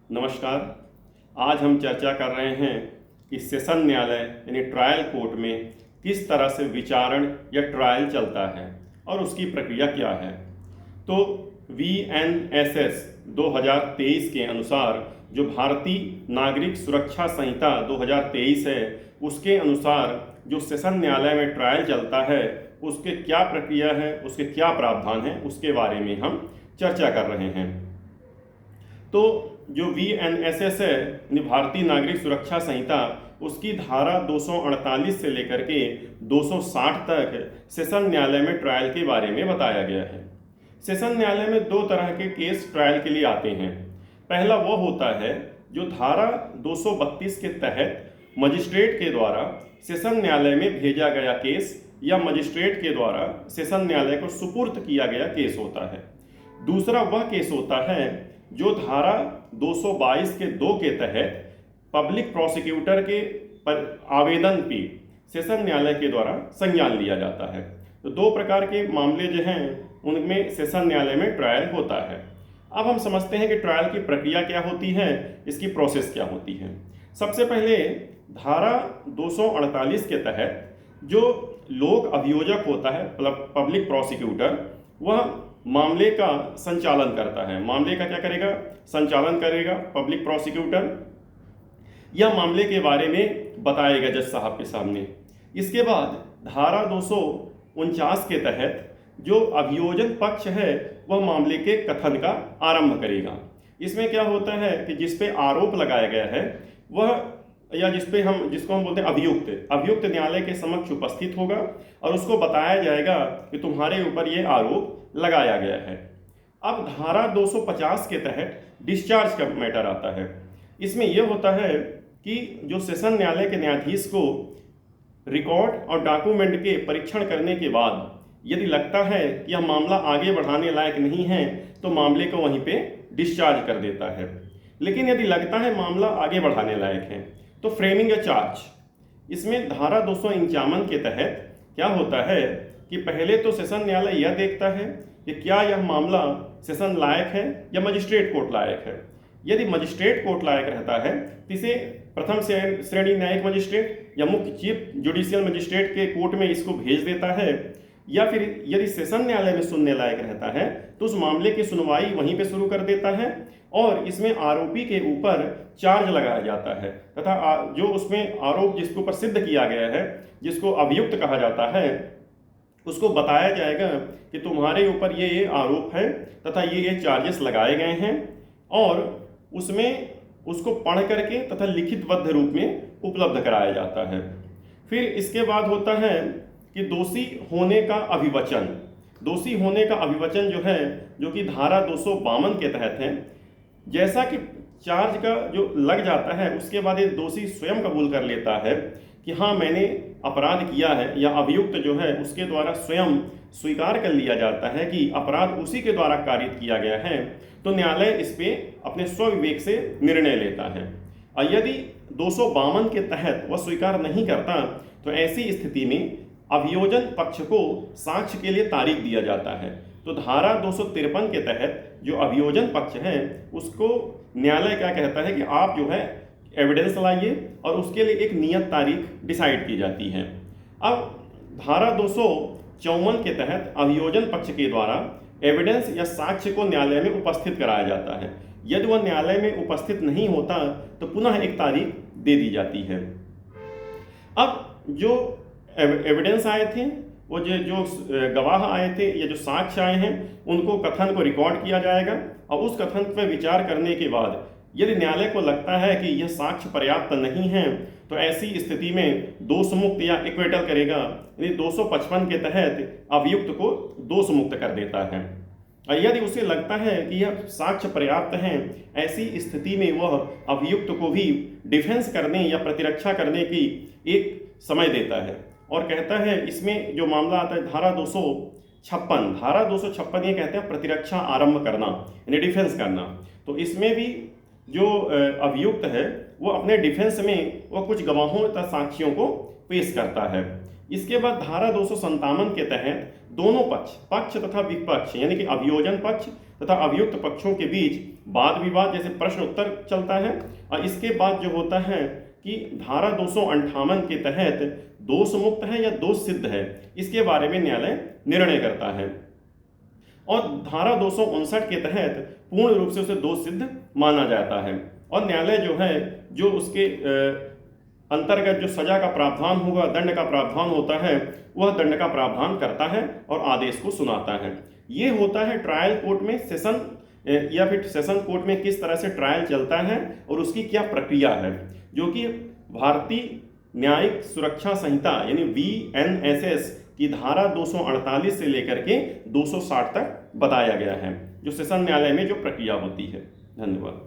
नमस्कार। आज हम चर्चा कर रहे हैं कि सेशन न्यायालय यानी ट्रायल कोर्ट में किस तरह से विचारण या ट्रायल चलता है और उसकी प्रक्रिया क्या है। तो VNSS 2023 के अनुसार जो भारतीय नागरिक सुरक्षा संहिता 2023 है, उसके अनुसार जो सेशन न्यायालय में ट्रायल चलता है उसके क्या प्रक्रिया है, उसके क्या प्रावधान है, उसके बारे में हम चर्चा कर रहे हैं। तो जो VNSS है यानी भारतीय नागरिक सुरक्षा संहिता, उसकी धारा 248 से लेकर के 260 तक सेशन न्यायालय में ट्रायल के बारे में बताया गया है। सेशन न्यायालय में दो तरह के केस ट्रायल के लिए आते हैं। पहला वो होता है जो धारा 232 के तहत मजिस्ट्रेट के द्वारा सेशन न्यायालय में भेजा गया केस या मजिस्ट्रेट के द्वारा सेशन न्यायालय को सुपुर्द किया गया केस होता है। दूसरा वह केस होता है जो धारा 222 के 2 के तहत पब्लिक प्रोसिक्यूटर के आवेदन पे सेशन न्यायालय के द्वारा संज्ञान लिया जाता है। तो दो प्रकार के मामले जो हैं उनमें सेशन न्यायालय में ट्रायल होता है। अब हम समझते हैं कि ट्रायल की प्रक्रिया क्या होती है, इसकी प्रोसेस क्या होती है। सबसे पहले धारा 248 के तहत जो लोक अभियोजक होता है पब्लिक प्रोसिक्यूटर, वह मामले का संचालन करता है। मामले का क्या करेगा? संचालन करेगा पब्लिक प्रोसिक्यूटर, या मामले के बारे में बताएगा जज साहब के सामने। इसके बाद धारा 249 के तहत जो अभियोजन पक्ष है वह मामले के कथन का आरंभ करेगा। इसमें क्या होता है कि जिस पे आरोप लगाया गया है वह या जिसको हम बोलते हैं अभियुक्त न्यायालय के समक्ष उपस्थित होगा और उसको बताया जाएगा कि तुम्हारे ऊपर ये आरोप लगाया गया है। अब धारा 250 के तहत डिस्चार्ज का मैटर आता है। इसमें यह होता है कि जो सेशन न्यायालय के न्यायाधीश को रिकॉर्ड और डॉक्यूमेंट के परीक्षण करने के बाद यदि लगता है कि यह मामला आगे बढ़ाने लायक नहीं है तो मामले को वहीं पे डिस्चार्ज कर देता है। लेकिन यदि लगता है मामला आगे बढ़ाने लायक है तो फ्रेमिंग अ चार्ज, इसमें धारा 251 के तहत क्या होता है कि पहले तो सेशन न्यायालय यह देखता है कि क्या यह मामला सेशन लायक है या मजिस्ट्रेट कोर्ट लायक है। यदि मजिस्ट्रेट कोर्ट लायक रहता है तो इसे प्रथम श्रेणी न्यायिक मजिस्ट्रेट या मुख्य चीफ जुडिशियल मजिस्ट्रेट के कोर्ट में इसको भेज देता है, या फिर यदि सेशन न्यायालय में सुनने लायक रहता है तो उस मामले की सुनवाई वहीं पे शुरू कर देता है और इसमें आरोपी के ऊपर चार्ज लगाया जाता है तथा जो उसमें आरोप जिसके ऊपर सिद्ध किया गया है, जिसको अभियुक्त कहा जाता है, उसको बताया जाएगा कि तुम्हारे ऊपर ये आरोप है तथा ये चार्जेस लगाए गए हैं, और उसमें उसको पढ़ करके तथा लिखितबद्ध रूप में उपलब्ध कराया जाता है। फिर इसके बाद होता है कि दोषी होने का अभिवचन जो है, जो कि धारा 252 के तहत है। जैसा कि चार्ज का जो लग जाता है उसके बाद ये दोषी स्वयं कबूल कर लेता है कि हाँ मैंने अपराध किया है, या अभियुक्त जो है उसके द्वारा स्वयं स्वीकार कर लिया जाता है कि अपराध उसी के द्वारा कारित किया गया है, तो न्यायालय इस पे अपने स्वविवेक से निर्णय लेता है। और यदि 252 के तहत वह स्वीकार नहीं करता तो ऐसी स्थिति में अभियोजन पक्ष को साक्ष्य के लिए तारीख दिया जाता है। तो धारा 253 के तहत जो अभियोजन पक्ष है उसको न्यायालय क्या कहता है कि आप जो है एविडेंस लाइए, और उसके लिए एक नियत तारीख डिसाइड की जाती है। अब धारा 254 के तहत अभियोजन पक्ष के द्वारा एविडेंस या साक्ष्य को न्यायालय में उपस्थित कराया जाता है। यदि वह न्यायालय में उपस्थित नहीं होता तो पुनः एक तारीख दे दी जाती है। अब जो एविडेंस आए थे, वो जो गवाह आए थे या जो साक्ष्य आए हैं, उनको कथन को रिकॉर्ड किया जाएगा और उस कथन पर विचार करने के बाद यदि न्यायालय को लगता है कि यह साक्ष्य पर्याप्त नहीं है तो ऐसी स्थिति में दोष मुक्त या इक्वेटल करेगा, यानी 255 के तहत अभियुक्त को दोष मुक्त कर देता है। और यदि उसे लगता है कि यह साक्ष्य पर्याप्त है, ऐसी स्थिति में वह अभियुक्त को भी डिफेंस करने या प्रतिरक्षा करने की एक समय देता है और कहता है, इसमें जो मामला आता है धारा 256 ये कहते हैं प्रतिरक्षा आरंभ करना यानी डिफेंस करना। तो इसमें भी जो अभियुक्त है वो अपने डिफेंस में वो कुछ गवाहों तथा साक्षियों को पेश करता है। इसके बाद धारा 257 के तहत दोनों पक्ष तथा विपक्ष यानी कि अभियोजन पक्ष तथा अभियुक्त पक्षों के बीच वाद विवाद जैसे प्रश्न उत्तर चलता है, और इसके बाद जो होता है कि धारा 258 के तहत दोष मुक्त है या दोष सिद्ध है, इसके बारे में न्यायालय निर्णय करता है। और धारा 259 के तहत पूर्ण रूप से उसे दोष सिद्ध माना जाता है, और न्यायालय जो है जो उसके अंतर्गत जो सजा का प्रावधान होगा, दंड का प्रावधान होता है, वह दंड का प्रावधान करता है और आदेश को सुनाता है। ये होता है ट्रायल कोर्ट में सेशन या फिर सेशन कोर्ट में किस तरह से ट्रायल चलता है और उसकी क्या प्रक्रिया है, जो कि भारतीय न्यायिक सुरक्षा संहिता यानी VNSS की धारा 248 से लेकर के 260 तक बताया गया है, जो सेशन न्यायालय में जो प्रक्रिया होती है। धन्यवाद।